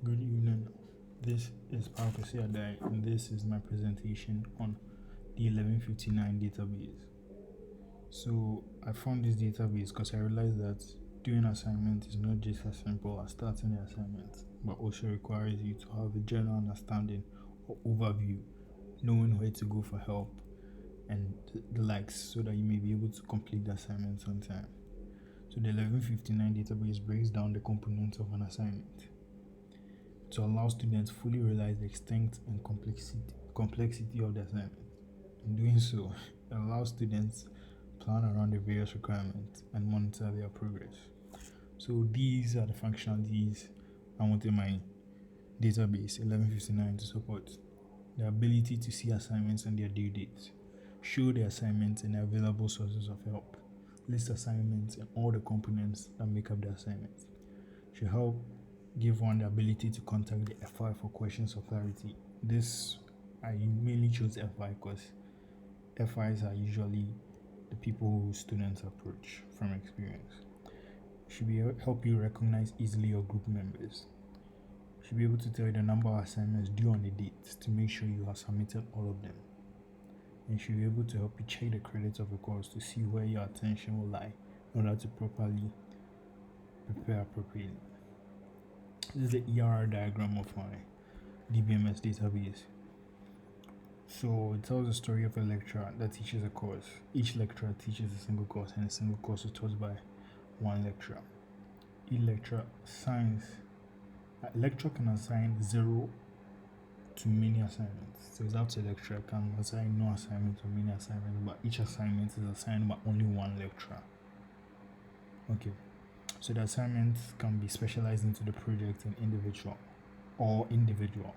Good evening. This is Pakosi Adai, and this is my presentation on the 1159 database. So, I found this database because I realized that doing assignment is not just as simple as starting the assignment, but also requires you to have a general understanding or overview, knowing where to go for help and the likes, so that you may be able to complete the assignment on time. So, the 1159 database breaks down the components of an assignment to allow students to fully realize the extent and complexity of the assignment. In doing so, it allows students plan around the various requirements and monitor their progress. So these are the functionalities I wanted my database 1159 to support. The ability to see assignments and their due dates, show the assignments and the available sources of help, list assignments and all the components that make up the assignment. Should help give one the ability to contact the FI for questions of clarity. This, I mainly chose FI because FIs are usually the people who students approach from experience. Should be help you recognize easily your group members. Should be able to tell you the number of assignments due on the date to make sure you have submitted all of them. And should be able to help you check the credits of the course to see where your attention will lie in order to properly prepare appropriately. This is the ERR diagram of my DBMS database. So it tells the story of a lecturer that teaches a course. Each lecturer teaches a single course, and a single course is taught by one lecturer. Each lecturer assigns a lecturer can assign 0 to many assignments. So it's up to a lecturer can assign no assignment or many assignments, but each assignment is assigned by only one lecturer. Okay. So the assignments can be specialized into the project and project or individual.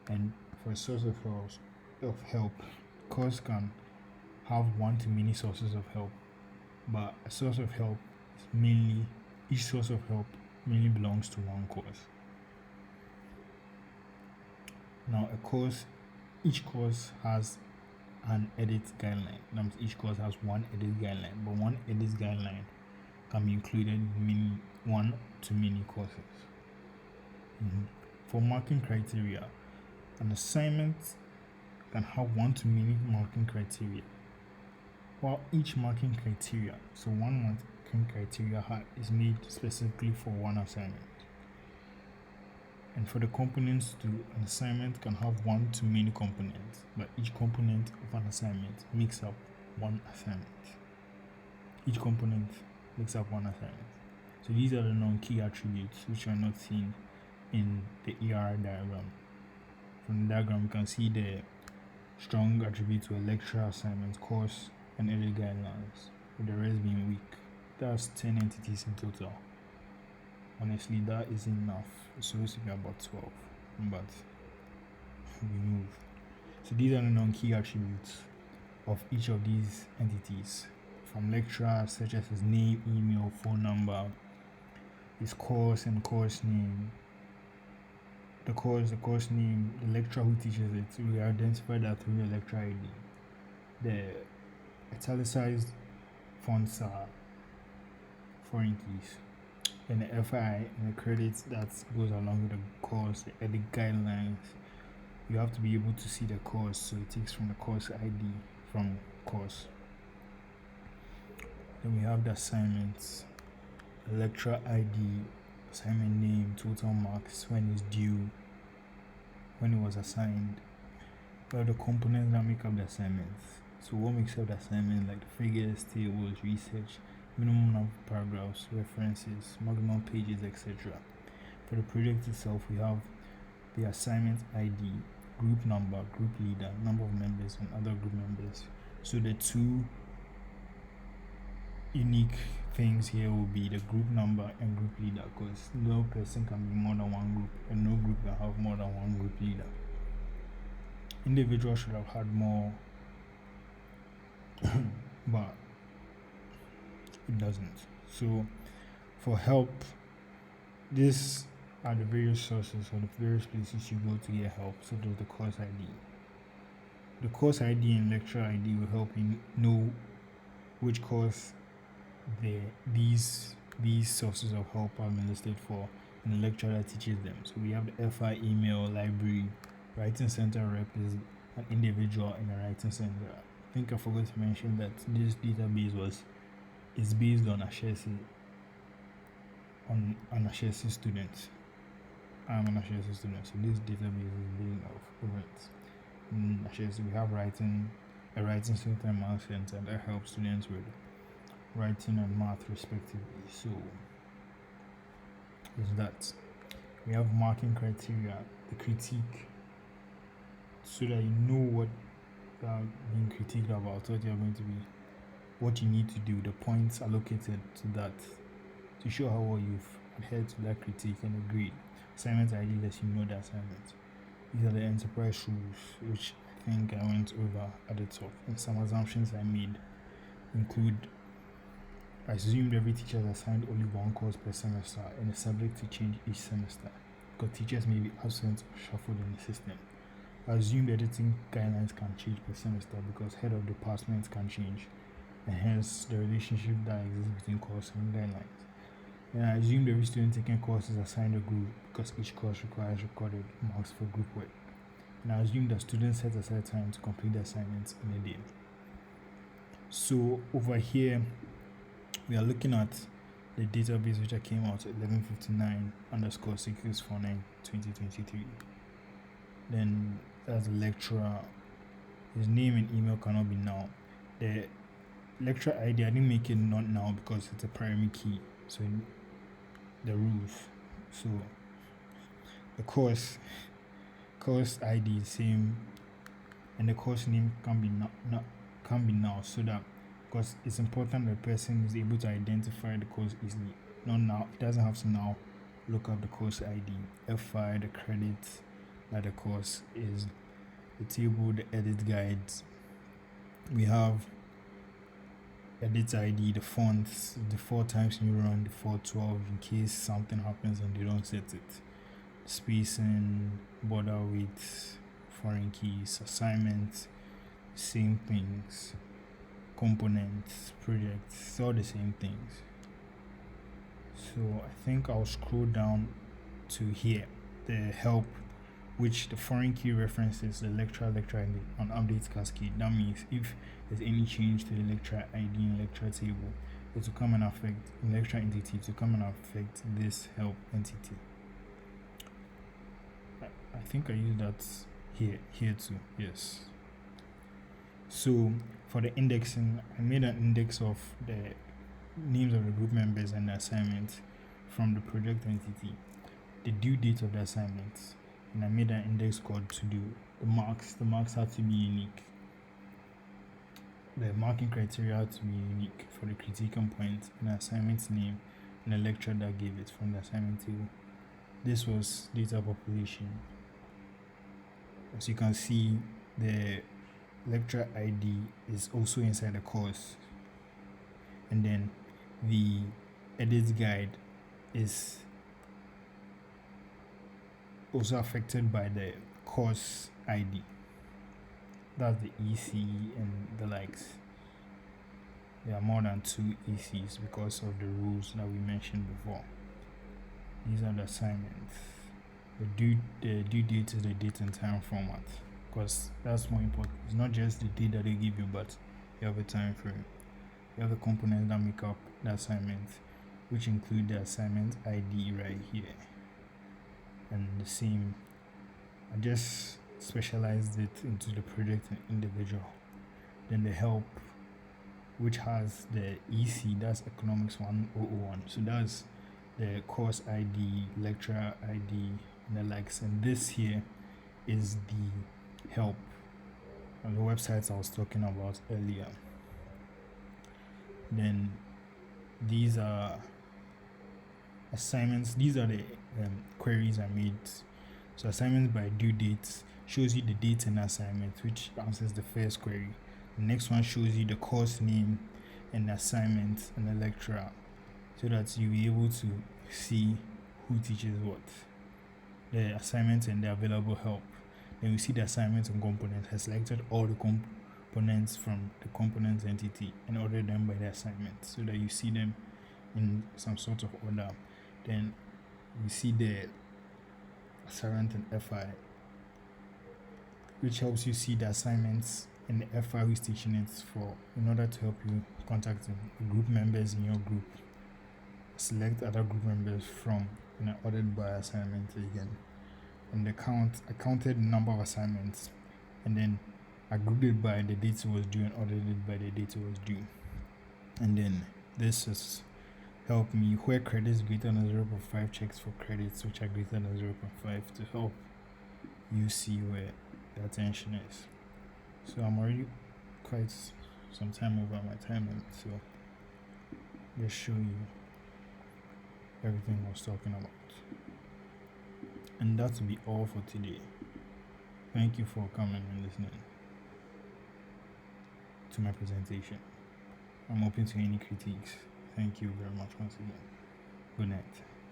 And for a source of help, course can have one to many sources of help, but a source of help is each source of help mainly belongs to one course. Now each course has an edit guideline. That means each course has one edit guideline, but one edit guideline can be included in one to many courses. For marking criteria, an assignment can have one to many marking criteria, while each marking criteria, so one marking criteria is made specifically for one assignment. And for the components too, an assignment can have one to many components, but each component of an assignment makes up one assignment. Each component makes up one assignment. So these are the non-key attributes which are not seen in the ERR diagram. From the diagram, you can see the strong attributes were lecture, assignment, course, and edit guidelines, with the rest being weak. That's 10 entities in total. Honestly, that isn't enough. It's supposed to be about 12, but we move. So these are the non-key attributes of each of these entities. From lecturer, such as his name, email, phone number, his course and course name, the course name, the lecturer who teaches it, we identify that through the lecturer ID. The italicized fonts are foreign keys. And the FI and the credits that goes along with the course, the edit guidelines, you have to be able to see the course, so it takes from the course ID from course. Then we have the assignments, the lecturer ID, assignment name, total marks, when it's due, when it was assigned. We have the components that make up the assignments. So what makes up the assignment, like the figures, tables, research, minimum number of paragraphs, references, maximum pages, etc. For the project itself, we have the assignment ID, group number, group leader, number of members, and other group members. So the two unique things here will be the group number and group leader, because no person can be more than one group, and no group can have more than one group leader. Individual should have had more, but it doesn't. So for help, these are the various sources or the various places you go to get help. So there's the course ID. The course ID and lecture ID will help you know which course these these sources of help have been listed for in the lecturer that teaches them. So we have the FI email library. Writing center rep is an individual in a writing center. I think I forgot to mention that this database is based on Ashesi, on an Ashesi student. I'm an Ashesi student, so this database is based off of it. In Ashesi, we have a writing center and math center that helps students with writing and math respectively. So is that we have marking criteria, the critique, so that you know what you are being critiqued about, what you are going to be, what you need to do, the points allocated to that, to show how well you've adhered to that critique and agreed. Assignment ID lets you know the assignment. These are the enterprise rules, which I think I went over at the top. And some assumptions I made include: I assumed every teacher is assigned only one course per semester and is subject to change each semester, because teachers may be absent or shuffled in the system. I assumed editing guidelines can change per semester because head of departments can change, and hence the relationship that exists between course and guidelines. And I assumed every student taking course is assigned a group because each course requires recorded marks for group work. And I assumed that students set aside time to complete the assignments in a day. So over here, we are looking at the database which I came out at 1159 underscore 6649 2023. Then as a lecturer, his name and email cannot be now. The lecturer ID, I didn't make it not now because it's a primary key. So the rules. So the course ID is same, and the course name can be now, so that, because it's important the person is able to identify the course easily. Not now, it doesn't have to now look up the course ID, FI, the credits that the course is, the table, the edit guides. We have edit ID, the fonts, the 4 times New Roman, the 412 in case something happens and they don't set it. Spacing, border width, foreign keys, assignments, same things, components, projects, all the same things. So I think I'll scroll down to here, the help, which the foreign key references the lecturer on updates cascade. That means if there's any change to the lecturer ID in lecturer table, it will come and affect lecturer entity to come and affect this help entity. I think I use that here too. Yes. So for the indexing, I made an index of the names of the group members and the assignments from the project entity, the due date of the assignments, and I made an index called to do. The marks have to be unique. The marking criteria have to be unique for the critiquing point and the assignment's name and the lecturer that gave it from the assignment table. This was data population. As you can see, the lecturer ID is also inside the course, and then the edit guide is also affected by the course ID. That's the EC and the likes. There are more than 2 ECs because of the rules that we mentioned before. These are the assignments. The due date is the date and time format, because that's more important. It's not just the date that they give you, but you have a time frame. You have the components that make up the assignment, which include the assignment ID right here. And the same, I just specialized it into the project and individual. Then the help, which has the EC, that's economics 1001. So that's the course ID, lecturer ID, and the likes. And this here is the help on the websites I was talking about earlier. Then these are assignments. These are the queries I made. So assignments by due dates shows you the date and assignment, which answers the first query. The next one shows you the course name and the assignment and the lecturer, so that you'll be able to see who teaches what, the assignments and the available help. Then we see the assignments and components. I selected all the components from the components entity and ordered them by the assignment, so that you see them in some sort of order. Then we see the assignment and FI, which helps you see the assignments and the FI who's teaching it for, in order to help you contact the group members in your group. Select other group members from an ordered by assignment again. And I counted the number of assignments, and then I grouped it by the date it was due and ordered it by the date it was due. And then this has helped me where credits greater than 0.5 checks for credits which are greater than 0.5 to help you see where the attention is. So I'm already quite some time over my time limit, so just show you everything I was talking about. And that will be all for today. Thank you for coming and listening to my presentation. I'm open to any critiques. Thank you very much once again. Good night.